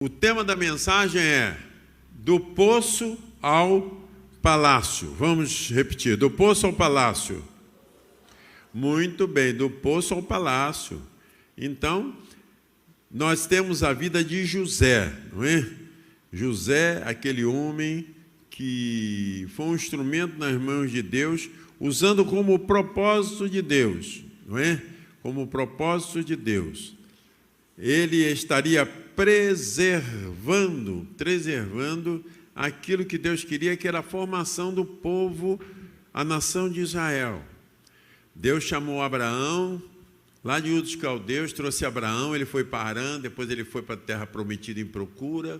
O tema da mensagem é do poço ao palácio. Vamos repetir, do poço ao palácio. Muito bem, do poço ao palácio. Então, nós temos a vida de José, não é? José, aquele homem que foi um instrumento nas mãos de Deus, usando como propósito de Deus, não é? Como propósito de Deus. Ele estaria preservando aquilo que Deus queria, que era a formação do povo, a nação de Israel. Deus chamou Abraão, lá de Ur dos Caldeus, trouxe Abraão, ele foi para Harã, depois ele foi para a terra prometida em procura,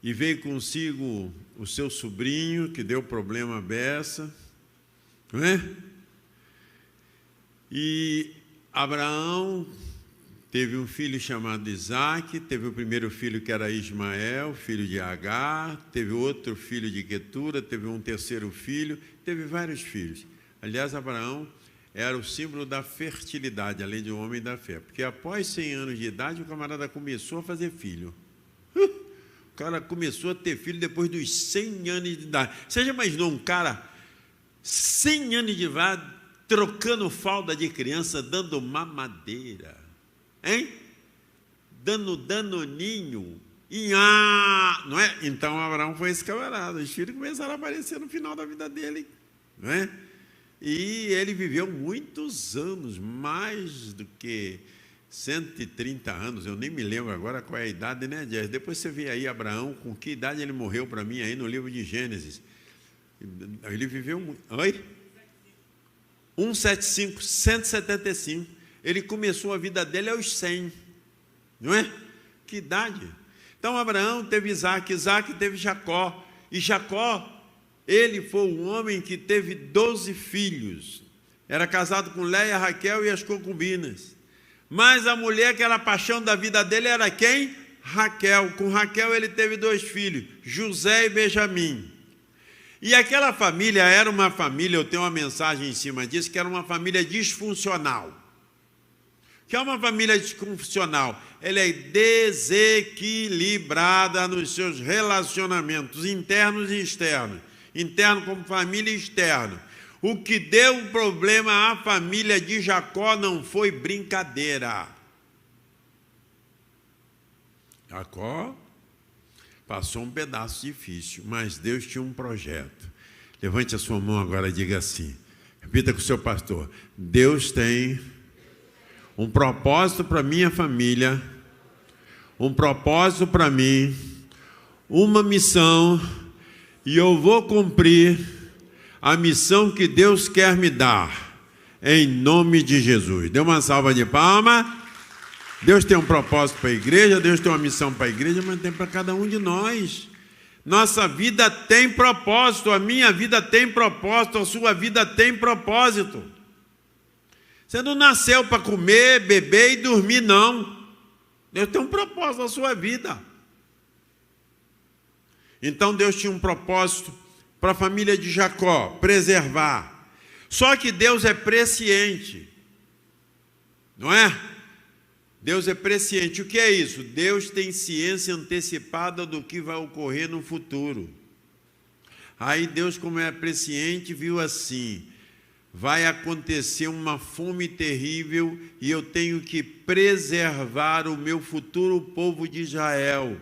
e veio consigo o seu sobrinho, que deu problema à beça, não é? E Abraão teve um filho chamado Isaque, teve o primeiro filho que era Ismael, filho de Agar, teve outro filho de Quetura, teve um terceiro filho, teve vários filhos. Aliás, Abraão era o símbolo da fertilidade, além de um homem da fé, porque após 100 anos de idade, o camarada começou a fazer filho. O cara começou a ter filho depois dos 100 anos de idade. Você já imaginou um cara 100 anos de idade, trocando fralda de criança, dando mamadeira? Hein? Dando danoninho. Não é? Então Abraão foi esse camarada. Os filhos começaram a aparecer no final da vida dele, não é? E ele viveu muitos anos, mais do que 130 anos. Eu nem me lembro agora qual é a idade, né, Jess? Depois você vê aí Abraão, com que idade ele morreu para mim aí no livro de Gênesis. Ele viveu muito. Oi? 175, 175. Ele começou a vida dele aos 100, não é? Que idade? Então, Abraão teve Isaque, Isaque teve Jacó, e Jacó, ele foi um homem que teve 12 filhos, era casado com Léia, Raquel e as concubinas, mas a mulher que era a paixão da vida dele era quem? Raquel. Com Raquel ele teve 2 filhos, José e Benjamim. E aquela família era uma família, eu tenho uma mensagem em cima disso, que era uma família disfuncional. Que é uma família disfuncional, ela é desequilibrada nos seus relacionamentos internos e externos, interno como família e externo. O que deu um problema à família de Jacó não foi brincadeira. Jacó passou um pedaço difícil, mas Deus tinha um projeto. Levante a sua mão agora e diga assim, repita com o seu pastor, Deus tem um propósito para minha família, um propósito para mim, uma missão, e eu vou cumprir a missão que Deus quer me dar, em nome de Jesus. Dê uma salva de palmas. Deus tem um propósito para a igreja, Deus tem uma missão para a igreja, mas tem para cada um de nós. Nossa vida tem propósito, a minha vida tem propósito, a sua vida tem propósito. Você não nasceu para comer, beber e dormir, não. Deus tem um propósito na sua vida. Então Deus tinha um propósito para a família de Jacó, preservar. Só que Deus é presciente, não é? Deus é presciente. O que é isso? Deus tem ciência antecipada do que vai ocorrer no futuro. Aí Deus, como é presciente, viu assim, vai acontecer uma fome terrível e eu tenho que preservar o meu futuro povo de Israel.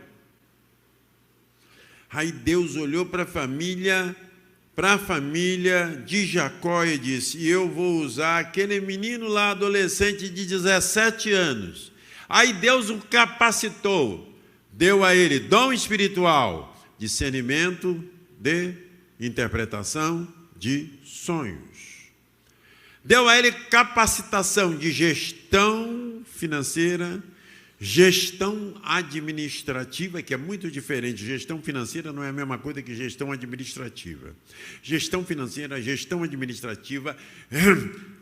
Aí Deus olhou para a família de Jacó e disse, e eu vou usar aquele menino lá, adolescente de 17 anos. Aí Deus o capacitou, deu a ele dom espiritual, discernimento de interpretação de sonhos. Deu a ele capacitação de gestão financeira, gestão administrativa, que é muito diferente. Gestão financeira não é a mesma coisa que gestão administrativa. Gestão financeira, gestão administrativa,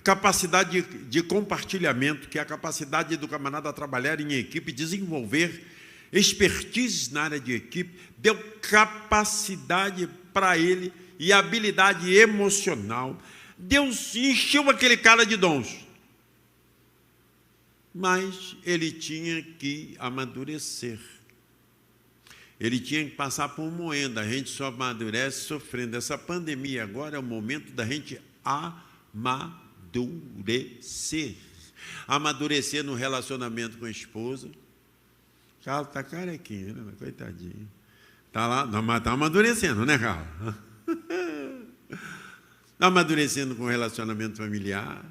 capacidade de compartilhamento, que é a capacidade do camarada trabalhar em equipe, desenvolver expertise na área de equipe, deu capacidade para ele e habilidade emocional. Deus encheu aquele cara de dons. mas ele tinha que amadurecer. Ele tinha que passar por um moendo. A gente só amadurece sofrendo. Essa pandemia agora é o momento da gente amadurecer. Amadurecer no relacionamento com a esposa. Carlos está carequinho, né? Coitadinho. Está lá, mas está amadurecendo, né, Carlos? Está amadurecendo com o relacionamento familiar,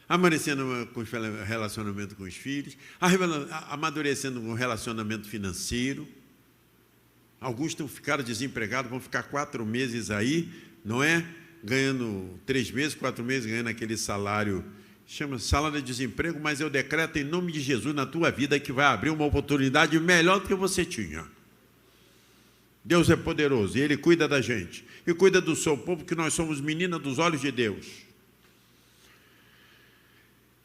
amadurecendo com o relacionamento com os filhos, amadurecendo com o relacionamento financeiro. Alguns ficaram desempregados, vão ficar 4 meses aí, não é? Ganhando 3 meses, 4 meses, ganhando aquele salário, chama salário de desemprego, mas eu decreto em nome de Jesus na tua vida que vai abrir uma oportunidade melhor do que você tinha. Deus é poderoso e Ele cuida da gente. E cuida do seu povo, que nós somos meninas dos olhos de Deus.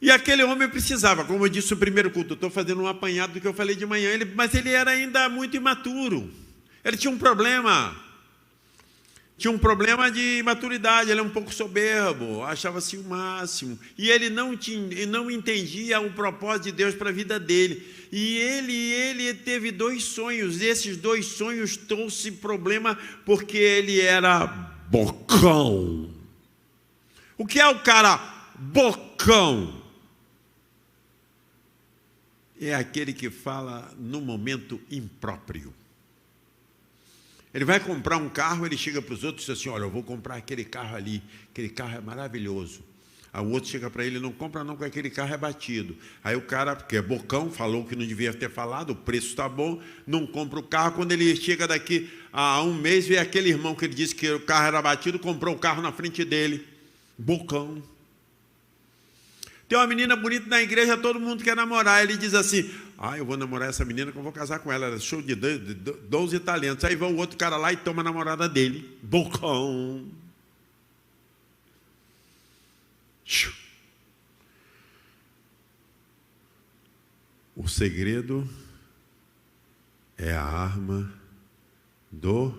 E aquele homem precisava, como eu disse no primeiro culto, estou fazendo um apanhado do que eu falei de manhã, mas ele era ainda muito imaturo. Ele tinha um problema. Tinha um problema de maturidade, ele é um pouco soberbo, achava-se o máximo. E ele não entendia o propósito de Deus para a vida dele. E ele teve 2 sonhos. E esses 2 sonhos trouxe problema porque ele era bocão. O que é o cara bocão? É aquele que fala no momento impróprio. Ele vai comprar um carro, ele chega para os outros e diz assim, olha, eu vou comprar aquele carro ali, aquele carro é maravilhoso. Aí o outro chega para ele, não compra não, porque aquele carro é batido. Aí o cara, que é bocão, falou que não devia ter falado, o preço está bom, não compra o carro. Quando ele chega daqui a 1 mês, vê aquele irmão que ele disse que o carro era batido, comprou o carro na frente dele. Bocão. Tem uma menina bonita na igreja, todo mundo quer namorar. Ele diz assim, eu vou namorar essa menina que eu vou casar com ela. Ela é show de 12 talentos. Aí vai o outro cara lá e toma a namorada dele. Bocão. O segredo é a arma do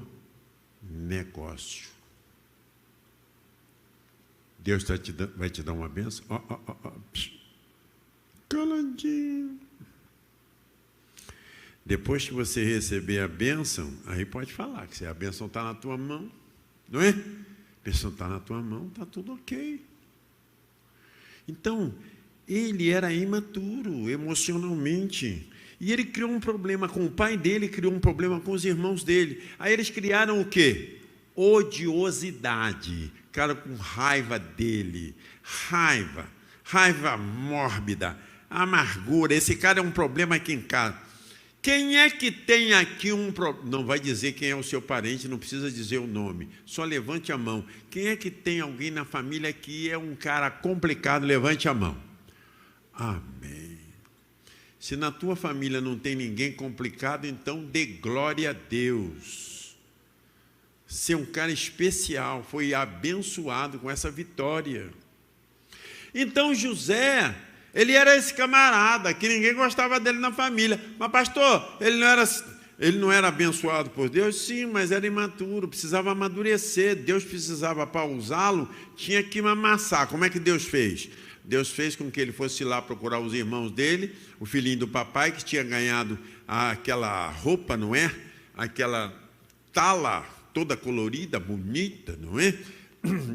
negócio. Deus vai te dar uma bênção. Calandinho. Depois que você receber a bênção, aí pode falar que se a bênção está na tua mão, não é? A bênção está na tua mão, está tudo ok. Então, ele era imaturo emocionalmente. E ele criou um problema com o pai dele, criou um problema com os irmãos dele. Aí eles criaram o quê? Odiosidade. Ficaram com raiva dele. Raiva mórbida, amargura. Esse cara é um problema aqui em casa. Quem é que tem aqui um problema? Não vai dizer quem é o seu parente, não precisa dizer o nome. Só levante a mão. Quem é que tem alguém na família que é um cara complicado? Levante a mão. Amém. Se na tua família não tem ninguém complicado, então dê glória a Deus. Ser um cara especial, foi abençoado com essa vitória. Então José, ele era esse camarada, que ninguém gostava dele na família. Mas pastor, ele não era abençoado por Deus? Sim, mas era imaturo, precisava amadurecer. Deus precisava, para usá-lo, tinha que amassar. Como é que Deus fez? Deus fez com que ele fosse lá procurar os irmãos dele, o filhinho do papai, que tinha ganhado aquela roupa, não é? Aquela tala toda colorida, bonita, não é?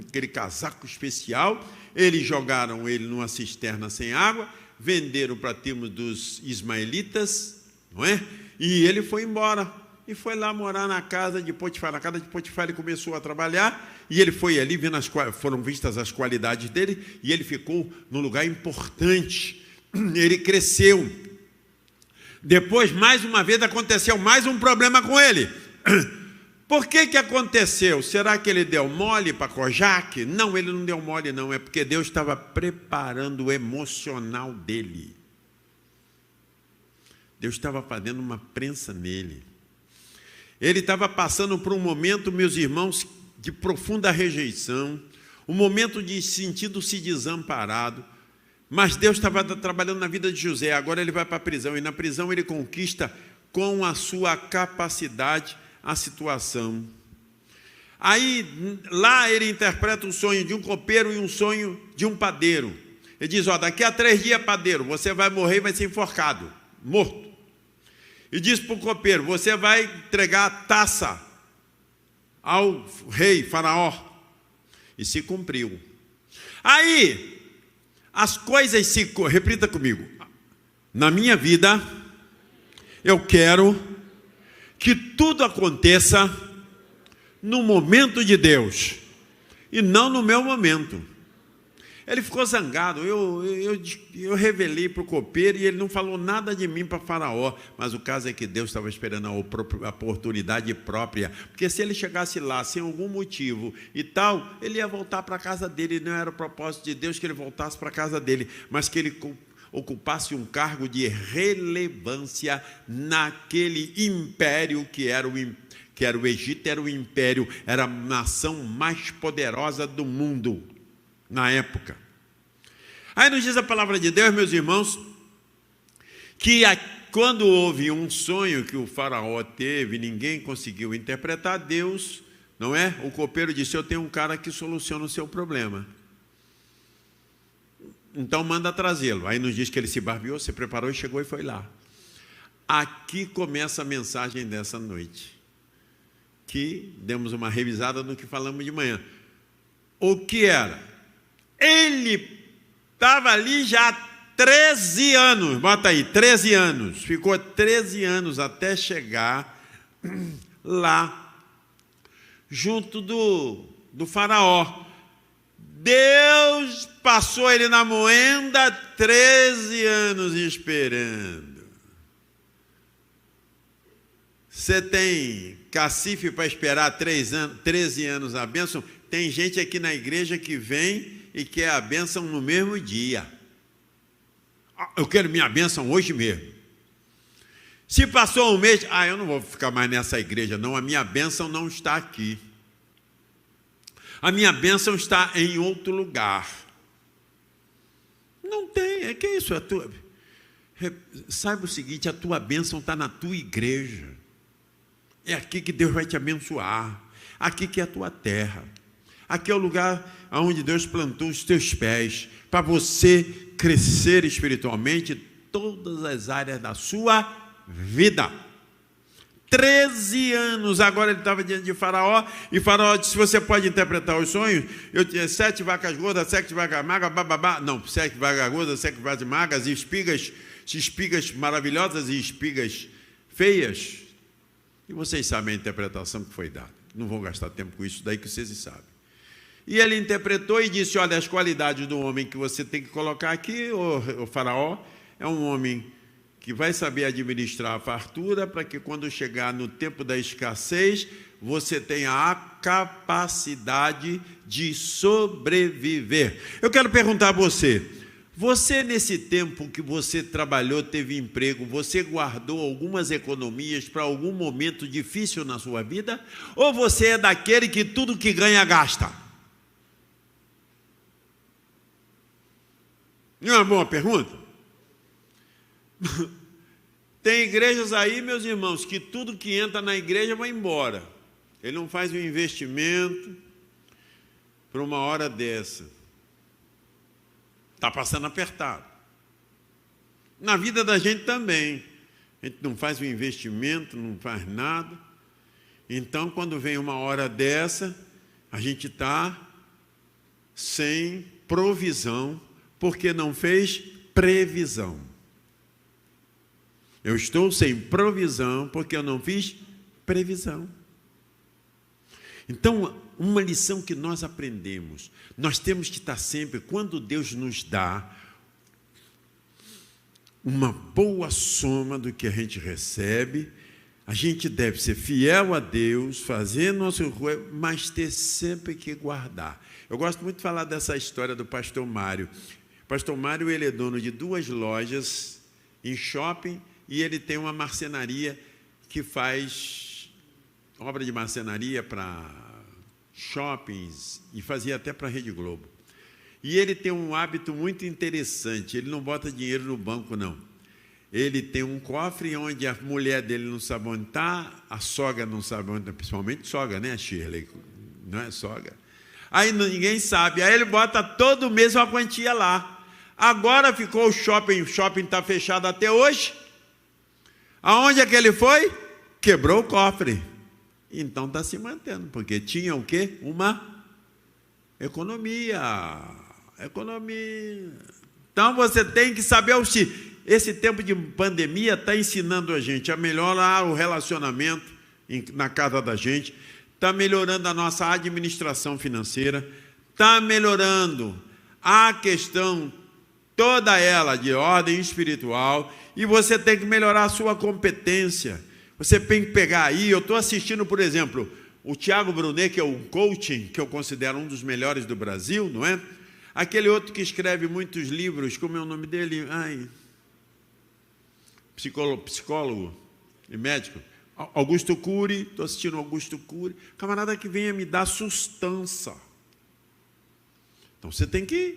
Aquele casaco especial. Eles jogaram ele numa cisterna sem água, venderam para termos dos ismaelitas, não é? E ele foi embora, e foi lá morar na casa de Potifar. Na casa de Potifar ele começou a trabalhar, e ele foi ali, foram vistas as qualidades dele, e ele ficou num lugar importante. Ele cresceu. Depois, mais uma vez, aconteceu mais um problema com ele. Por que aconteceu? Será que ele deu mole para Kojak? Não, ele não deu mole, não. É porque Deus estava preparando o emocional dele. Deus estava fazendo uma prensa nele. Ele estava passando por um momento, meus irmãos, de profunda rejeição, um momento de sentido-se desamparado. Mas Deus estava trabalhando na vida de José. Agora ele vai para a prisão, e na prisão ele conquista com a sua capacidade a situação. Aí, lá ele interpreta um sonho de um copeiro e um sonho de um padeiro. Ele diz, daqui a 3 dias, padeiro, você vai morrer e vai ser enforcado, morto. e disse para o copeiro: você vai entregar a taça ao rei Faraó. E se cumpriu. Aí, as coisas se... Repita comigo. Na minha vida, eu quero que tudo aconteça no momento de Deus e não no meu momento. Ele ficou zangado. Eu revelei para o copeiro e ele não falou nada de mim para Faraó. Mas o caso é que Deus estava esperando a oportunidade própria. Porque se ele chegasse lá sem algum motivo e tal, ele ia voltar para a casa dele. Não era o propósito de Deus que ele voltasse para a casa dele, mas que ele ocupasse um cargo de relevância naquele império que era o Egito, era o império, era a nação mais poderosa do mundo na época. Aí nos diz a palavra de Deus, meus irmãos, que quando houve um sonho que o Faraó teve, ninguém conseguiu interpretar, Deus, não é? O copeiro disse: eu tenho um cara que soluciona o seu problema. Então manda trazê-lo. Aí nos diz que ele se barbeou, se preparou e chegou e foi lá. Aqui começa a mensagem dessa noite, que demos uma revisada no que falamos de manhã. O que era? Ele estava ali já há 13 anos, bota aí, 13 anos, ficou 13 anos até chegar lá, junto do Faraó. Deus passou ele na moenda 13 anos esperando. Você tem cacife para esperar 13 anos a bênção? Tem gente aqui na igreja que vem e quer a bênção no mesmo dia. Eu quero minha bênção hoje mesmo. Se passou um mês, eu não vou ficar mais nessa igreja, não. A minha bênção não está aqui. A minha bênção está em outro lugar. Não tem, é que isso? Saiba o seguinte: a tua bênção está na tua igreja. É aqui que Deus vai te abençoar. Aqui que é a tua terra. Aqui é o lugar onde Deus plantou os teus pés, para você crescer espiritualmente em todas as áreas da sua vida. 13 anos, agora ele estava diante de Faraó, e Faraó disse: você pode interpretar os sonhos? Eu tinha 7 vacas gordas, 7 vacas magras, bababá. Não, 7 vacas gordas, 7 vacas magras, e espigas maravilhosas e espigas feias. E vocês sabem a interpretação que foi dada. Não vou gastar tempo com isso daí, que vocês sabem. E ele interpretou e disse: olha, as qualidades do homem que você tem que colocar aqui, o Faraó, é um homem que vai saber administrar a fartura, para que quando chegar no tempo da escassez, você tenha a capacidade de sobreviver. Eu quero perguntar a você nesse tempo que você trabalhou, teve emprego, você guardou algumas economias para algum momento difícil na sua vida? Ou você é daquele que tudo que ganha gasta? Não é uma boa pergunta? Tem igrejas aí, meus irmãos, que tudo que entra na igreja vai embora. Ele não faz um investimento para uma hora dessa. Está passando apertado. Na vida da gente também. A gente não faz um investimento, não faz nada. Então, quando vem uma hora dessa, a gente está sem provisão, porque não fez previsão. Eu estou sem provisão porque eu não fiz previsão. Então, uma lição que nós aprendemos, nós temos que estar sempre, quando Deus nos dá uma boa soma do que a gente recebe, a gente deve ser fiel a Deus, fazer nosso coisa, mas ter sempre que guardar. Eu gosto muito de falar dessa história do pastor Mário. O pastor Mário, ele é dono de 2 lojas em shopping, e ele tem uma marcenaria que faz obra de marcenaria para shoppings e fazia até para a Rede Globo. E ele tem um hábito muito interessante: ele não bota dinheiro no banco, não. Ele tem um cofre onde a mulher dele não sabe onde está, a sogra não sabe onde está, principalmente sogra, né, Shirley? Não é sogra? Aí ninguém sabe, aí ele bota todo mês uma quantia lá. Agora ficou o shopping está fechado até hoje. Aonde é que ele foi? Quebrou o cofre. Então está se mantendo, porque tinha o quê? Uma economia. Então você tem que saber esse tempo de pandemia está ensinando a gente a melhorar o relacionamento na casa da gente, está melhorando a nossa administração financeira, está melhorando a questão toda ela de ordem espiritual, e você tem que melhorar a sua competência. Você tem que pegar aí, eu estou assistindo, por exemplo, o Tiago Brunet, que é um coaching, que eu considero um dos melhores do Brasil, não é? Aquele outro que escreve muitos livros, como é o nome dele? Psicólogo e médico. Augusto Cury, estou assistindo Augusto Cury, camarada que venha me dar sustância. Então você tem que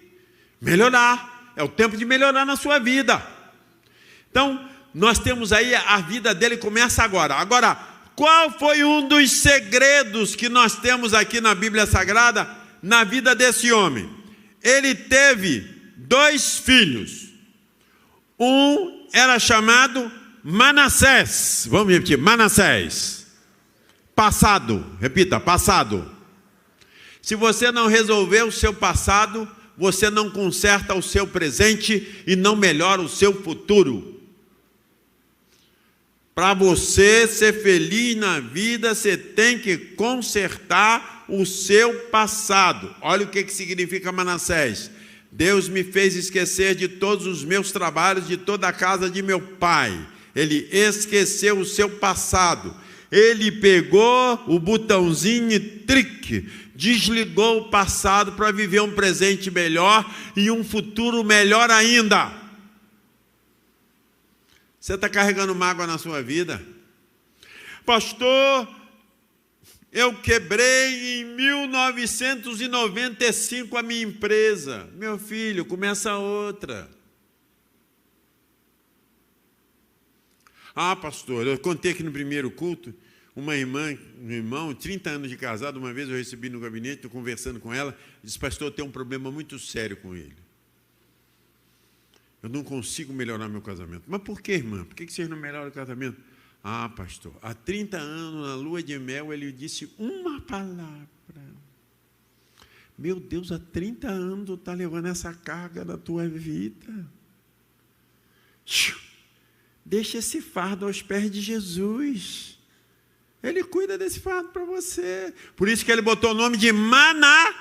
melhorar, é o tempo de melhorar na sua vida. Então, nós temos aí, a vida dele começa agora. Agora, qual foi um dos segredos que nós temos aqui na Bíblia Sagrada, na vida desse homem? Ele teve 2 filhos. Um era chamado Manassés. Vamos repetir, Manassés. Passado, repita, passado. Se você não resolver o seu passado, você não conserta o seu presente e não melhora o seu futuro. Para você ser feliz na vida, você tem que consertar o seu passado. Olha o que significa Manassés. Deus me fez esquecer de todos os meus trabalhos, de toda a casa de meu pai. Ele esqueceu o seu passado. Ele pegou o botãozinho e trick, desligou o passado para viver um presente melhor e um futuro melhor ainda. Você está carregando mágoa na sua vida? Pastor, eu quebrei em 1995 a minha empresa. Meu filho, começa outra. Pastor, eu contei aqui no primeiro culto, uma irmã, um irmão, 30 anos de casado, uma vez eu recebi no gabinete, estou conversando com ela, disse, pastor, eu tenho um problema muito sério com ele. Eu não consigo melhorar meu casamento. Mas por que, irmã? Por que vocês não melhoram o casamento? Pastor, há 30 anos, na lua de mel, ele disse uma palavra. Meu Deus, há 30 anos tu está levando essa carga na tua vida. Deixa esse fardo aos pés de Jesus. Ele cuida desse fardo para você. Por isso que ele botou o nome de Maná,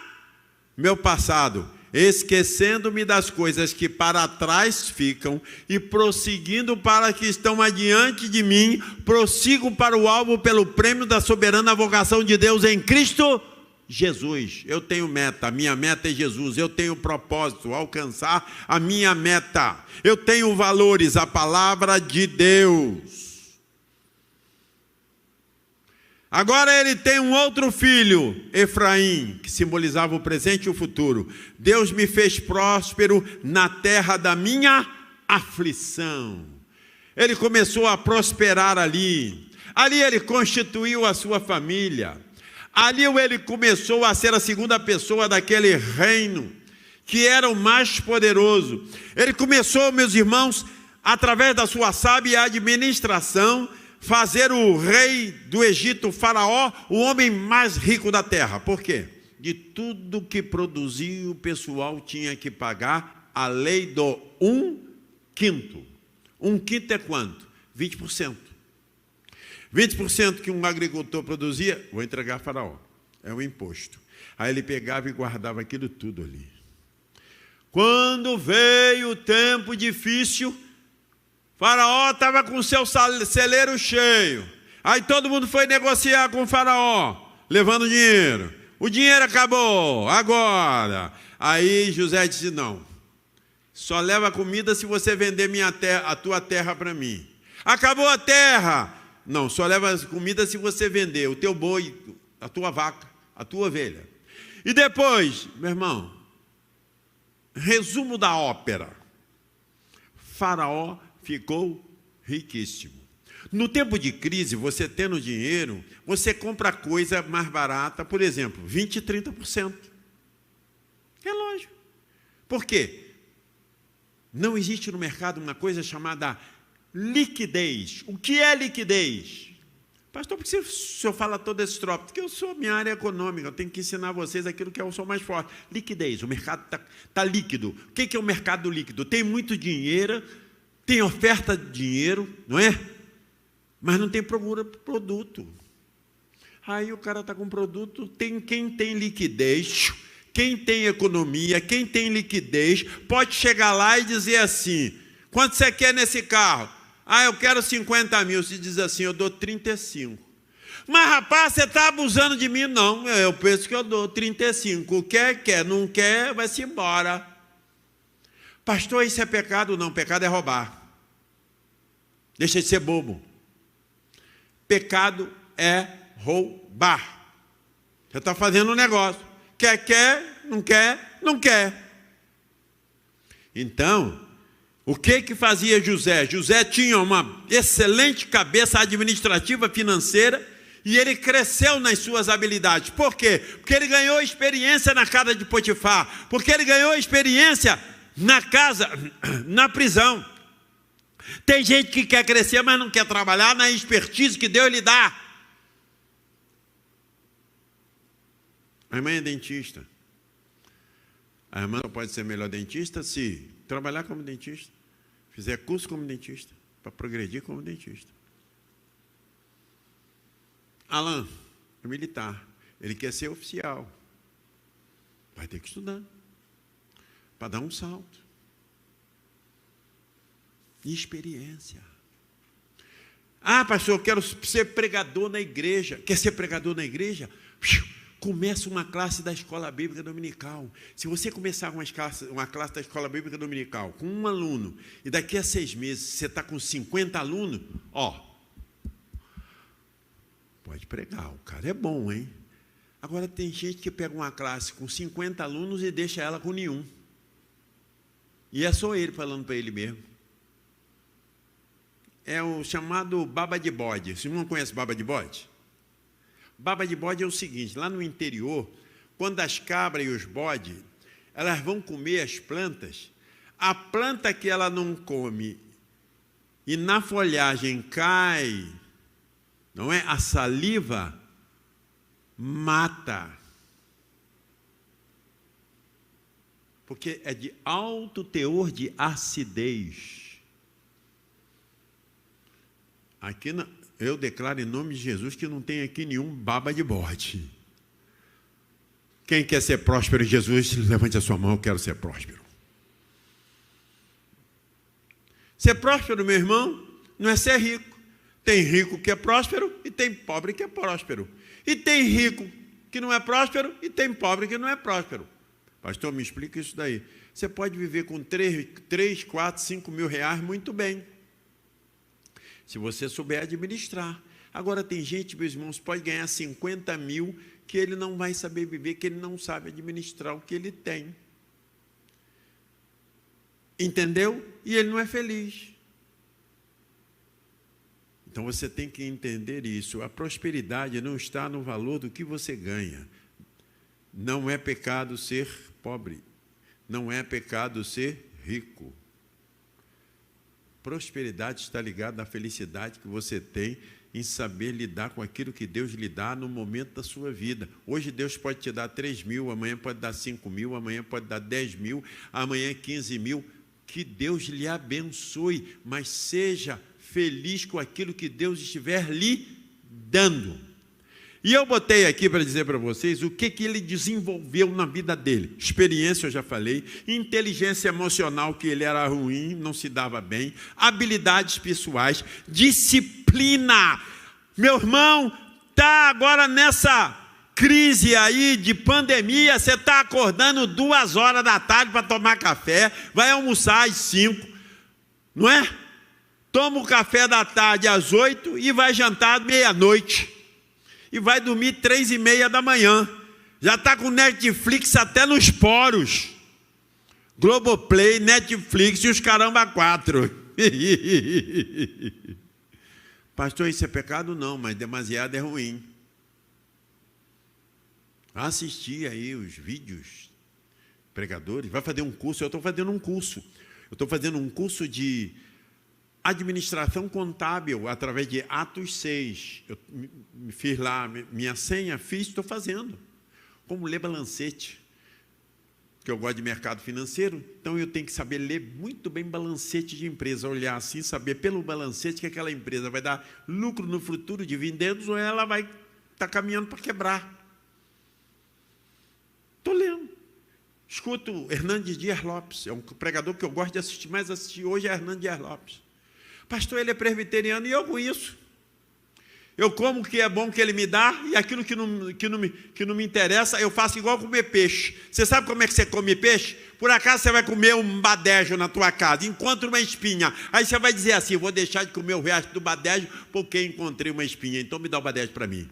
meu passado. Esquecendo-me das coisas que para trás ficam e prosseguindo para que estão adiante de mim, prossigo para o alvo pelo prêmio da soberana vocação de Deus em Cristo Jesus. Eu tenho meta, a minha meta é Jesus. Eu tenho propósito, alcançar a minha meta. Eu tenho valores, a palavra de Deus. Agora ele tem um outro filho, Efraim, que simbolizava o presente e o futuro. Deus me fez próspero na terra da minha aflição. Ele começou a prosperar ali. Ali ele constituiu a sua família. Ali ele começou a ser a segunda pessoa daquele reino, que era o mais poderoso. Ele começou, meus irmãos, através da sua sábia administração, fazer o rei do Egito, Faraó, o homem mais rico da terra. Por quê? De tudo que produzia, o pessoal tinha que pagar a lei do 1/5. 1/5 é quanto? 20%. 20% que um agricultor produzia, vou entregar a Faraó. É o imposto. Aí ele pegava e guardava aquilo tudo ali. Quando veio o tempo difícil, Faraó estava com o seu celeiro cheio. Aí todo mundo foi negociar com o Faraó, levando dinheiro. O dinheiro acabou, agora. Aí José disse, não, só leva comida se você vender a tua terra para mim. Acabou a terra. Não, só leva comida se você vender o teu boi, a tua vaca, a tua ovelha. E depois, meu irmão, resumo da ópera. Faraó ficou riquíssimo. No tempo de crise, você tendo dinheiro, você compra coisa mais barata, por exemplo, 20% e 30%. É lógico. Por quê? Não existe no mercado uma coisa chamada liquidez. O que é liquidez? Pastor, por que o senhor fala todo esse troço? Porque eu sou minha área econômica, eu tenho que ensinar vocês aquilo que eu sou mais forte. Liquidez, o mercado está líquido. O que é o mercado líquido? Tem muito dinheiro, tem oferta de dinheiro, não é? Mas não tem procura por produto. Aí o cara está com produto, quem tem liquidez, quem tem economia, quem tem liquidez, pode chegar lá e dizer assim, quanto você quer nesse carro? Eu quero 50 mil. Se diz assim, eu dou 35. Mas, rapaz, você está abusando de mim? Não, eu penso que eu dou 35. Quer, não quer, vai-se embora. Pastor, isso é pecado? Não, pecado é roubar. Deixa de ser bobo. Pecado é roubar. Você está fazendo um negócio. Quer, não quer, não quer. Então, o que fazia José? José tinha uma excelente cabeça administrativa financeira e ele cresceu nas suas habilidades. Por quê? Porque ele ganhou experiência na casa de Potifar, porque ele ganhou experiência na prisão. Tem gente que quer crescer, mas não quer trabalhar na expertise que Deus lhe dá. A irmã é dentista. A irmã só pode ser melhor dentista se trabalhar como dentista, fizer curso como dentista, para progredir como dentista. Alan é militar, ele quer ser oficial, vai ter que estudar, para dar um salto. E experiência. Pastor, eu quero ser pregador na igreja. Quer ser pregador na igreja? Começa uma classe da Escola Bíblica Dominical. Se você começar uma classe da Escola Bíblica Dominical com um aluno, e daqui a 6 meses você está com 50 alunos, pode pregar, o cara é bom, hein? Agora tem gente que pega uma classe com 50 alunos e deixa ela com nenhum. E é só ele falando para ele mesmo. É o chamado baba de bode. Você não conhece baba de bode? Baba de bode é o seguinte, lá no interior, quando as cabras e os bodes, elas vão comer as plantas, a planta que ela não come e na folhagem cai, não é? A saliva mata. Porque é de alto teor de acidez. Aqui eu declaro em nome de Jesus que não tem aqui nenhum baba de bode. Quem quer ser próspero em Jesus, levante a sua mão, eu quero ser próspero. Ser próspero, meu irmão, não é ser rico. Tem rico que é próspero e tem pobre que é próspero. E tem rico que não é próspero e tem pobre que não é próspero. Pastor, me explica isso daí. Você pode viver com 3, 4, 5 mil reais muito bem, se você souber administrar. Agora tem gente, meus irmãos, pode ganhar 50 mil, que ele não vai saber viver, que ele não sabe administrar o que ele tem. Entendeu? E ele não é feliz. Então você tem que entender isso. A prosperidade não está no valor do que você ganha. Não é pecado ser pobre. Não é pecado ser rico. Prosperidade está ligada à felicidade que você tem em saber lidar com aquilo que Deus lhe dá no momento da sua vida. Hoje Deus pode te dar 3 mil, amanhã pode dar 5 mil, amanhã pode dar 10 mil, amanhã 15 mil. Que Deus lhe abençoe, mas seja feliz com aquilo que Deus estiver lhe dando. E eu botei aqui para dizer para vocês o que ele desenvolveu na vida dele. Experiência, eu já falei. Inteligência emocional, que ele era ruim, não se dava bem. Habilidades pessoais. Disciplina. Meu irmão, está agora nessa crise aí de pandemia, você está acordando 2 horas da tarde para tomar café, vai almoçar às 5, não é? Toma o café da tarde às 8 e vai jantar meia-noite. E vai dormir 3h30 da manhã. Já está com Netflix até nos poros. Globoplay, Netflix e os caramba 4. Pastor, isso é pecado? Não, mas demasiado é ruim. Assistir aí os vídeos, pregadores, vai fazer um curso. Eu estou fazendo um curso. Eu estou fazendo um curso de administração contábil, através de Atos 6. Eu fiz lá minha senha, estou fazendo. Como ler balancete, que eu gosto de mercado financeiro, então eu tenho que saber ler muito bem balancete de empresa, olhar assim, saber pelo balancete que aquela empresa vai dar lucro no futuro, dividendos, ou ela vai estar caminhando para quebrar. Estou lendo. Escuto Hernandes Dias Lopes, é um pregador que eu gosto de assistir, mais assistir hoje é Hernandes Dias Lopes. Pastor, ele é presbiteriano e eu com isso. Eu como o que é bom que ele me dá e aquilo que não me interessa, eu faço igual comer peixe. Você sabe como é que você come peixe? Por acaso você vai comer um badejo na tua casa, encontra uma espinha. Aí você vai dizer assim, vou deixar de comer o resto do badejo porque encontrei uma espinha, então me dá o badejo para mim.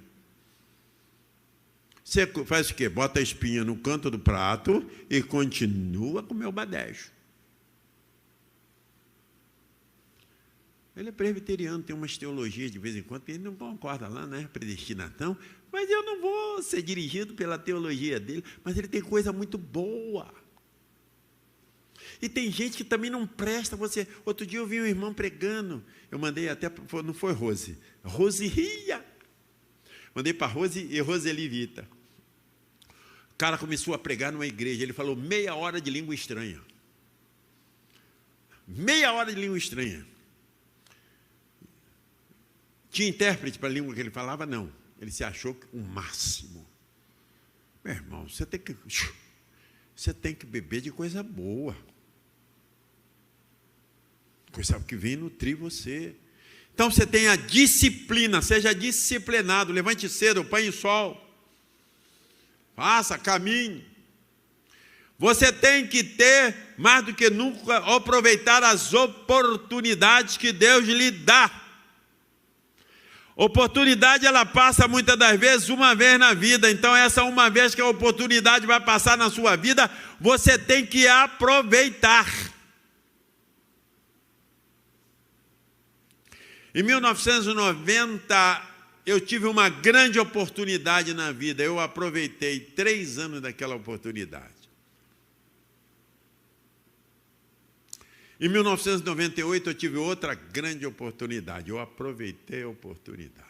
Você faz o quê? Bota a espinha no canto do prato e continua a comer o badejo. Ele é presbiteriano, tem umas teologias de vez em quando, ele não concorda lá, né? Predestinação, mas eu não vou ser dirigido pela teologia dele, mas ele tem coisa muito boa. E tem gente que também não presta você. Outro dia eu vi um irmão pregando, eu mandei até, não foi Rose ria. Mandei para Rose e Roseli Vita. O cara começou a pregar numa igreja, ele falou meia hora de língua estranha. Meia hora de língua estranha. Tinha intérprete para a língua que ele falava? Não. Ele se achou o máximo. Meu irmão, você tem que beber de coisa boa. Coisa que vem nutrir você. Então você tem a disciplina, seja disciplinado, levante cedo, apanhe sol. Faça, caminhe. Você tem que ter, mais do que nunca, aproveitar as oportunidades que Deus lhe dá. Oportunidade, ela passa muitas das vezes uma vez na vida, então essa uma vez que a oportunidade vai passar na sua vida, você tem que aproveitar. Em 1990, eu tive uma grande oportunidade na vida, eu aproveitei 3 anos daquela oportunidade. Em 1998, eu tive outra grande oportunidade. Eu aproveitei a oportunidade.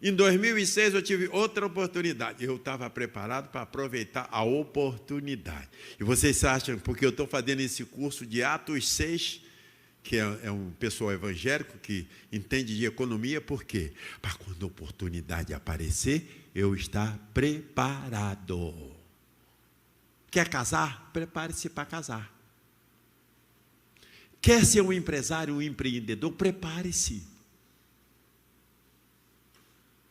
Em 2006, eu tive outra oportunidade. Eu estava preparado para aproveitar a oportunidade. E vocês acham, porque eu estou fazendo esse curso de Atos 6, que é um pessoal evangélico que entende de economia, por quê? Para quando a oportunidade aparecer, eu estar preparado. Quer casar? Prepare-se para casar. Quer ser um empresário, um empreendedor? Prepare-se.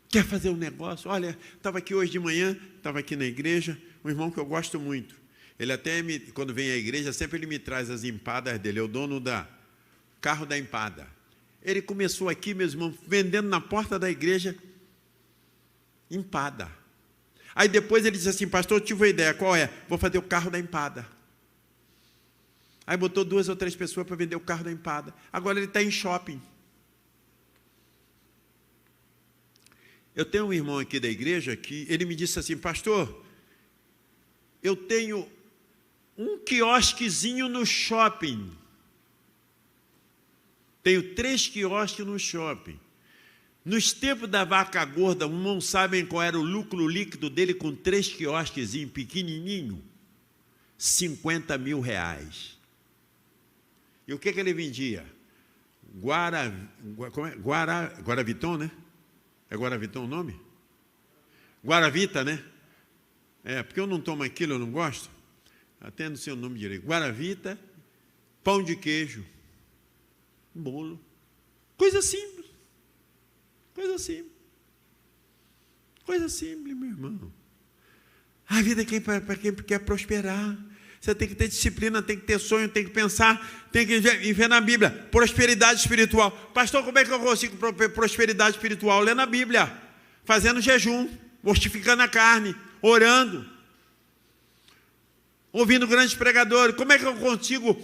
Quer fazer um negócio? Olha, estava aqui hoje de manhã, estava aqui na igreja, um irmão que eu gosto muito. Ele até, quando vem à igreja, sempre ele me traz as empadas dele, é o dono da carro da empada. Ele começou aqui, meus irmãos, vendendo na porta da igreja empada. Aí depois ele disse assim, pastor, eu tive uma ideia, qual é? Vou fazer o carro da empada. Aí botou 2 ou 3 pessoas para vender o carro da empada. Agora ele está em shopping. Eu tenho um irmão aqui da igreja que ele me disse assim, pastor, eu tenho um quiosquezinho no shopping. Tenho 3 quiosques no shopping. Nos tempos da vaca gorda, não sabem qual era o lucro líquido dele com 3 quiosquezinhos pequenininho? 50 mil reais. E o que ele vendia? Guaraviton, né? É Guaraviton o nome? Guaravita, né? É, porque eu não tomo aquilo, eu não gosto. Até não sei o nome direito. Guaravita, pão de queijo, bolo. Coisa simples. Coisa simples. Coisa simples, meu irmão. A vida é para quem quer prosperar. Você tem que ter disciplina, tem que ter sonho, tem que pensar, tem que ver na Bíblia. Prosperidade espiritual. Pastor, como é que eu consigo prosperidade espiritual? Lendo a Bíblia, fazendo jejum, mortificando a carne, orando, ouvindo grandes pregadores. Como é que eu consigo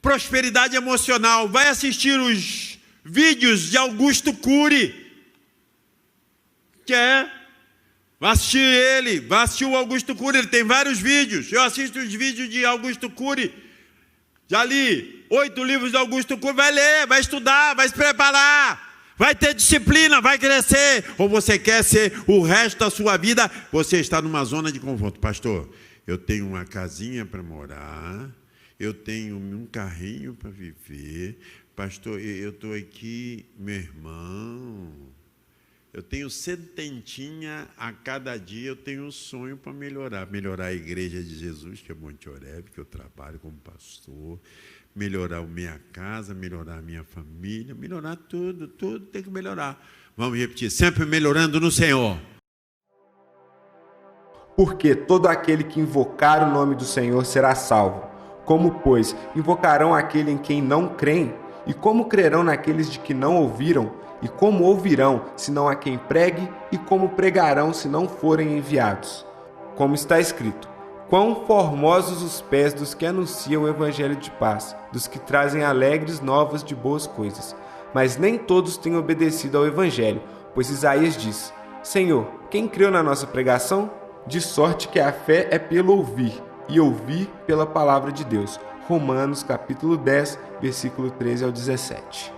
prosperidade emocional? Vai assistir os vídeos de Augusto Cury. Vai assistir ele, vai assistir o Augusto Cury, ele tem vários vídeos. Eu assisto os vídeos de Augusto Cury. Já li 8 livros de Augusto Cury, vai ler, vai estudar, vai se preparar, vai ter disciplina, vai crescer. Ou você quer ser o resto da sua vida, você está numa zona de conforto. Pastor, eu tenho uma casinha para morar, eu tenho um carrinho para viver. Pastor, eu estou aqui, meu irmão, eu tenho 70 a cada dia, eu tenho um sonho para melhorar a igreja de Jesus, que é Monte Oreb, que eu trabalho como pastor, melhorar a minha casa, melhorar a minha família, melhorar tudo tem que melhorar. Vamos repetir, sempre melhorando no Senhor. Porque todo aquele que invocar o nome do Senhor será salvo. Como, pois, invocarão aquele em quem não creem? E como crerão naqueles de que não ouviram? E como ouvirão, se não há quem pregue? E como pregarão, se não forem enviados? Como está escrito: quão formosos os pés dos que anunciam o evangelho de paz, dos que trazem alegres novas de boas coisas. Mas nem todos têm obedecido ao evangelho, pois Isaías diz: Senhor, quem creu na nossa pregação? De sorte que a fé é pelo ouvir, e ouvir pela palavra de Deus. Romanos capítulo 10, versículo 13 ao 17.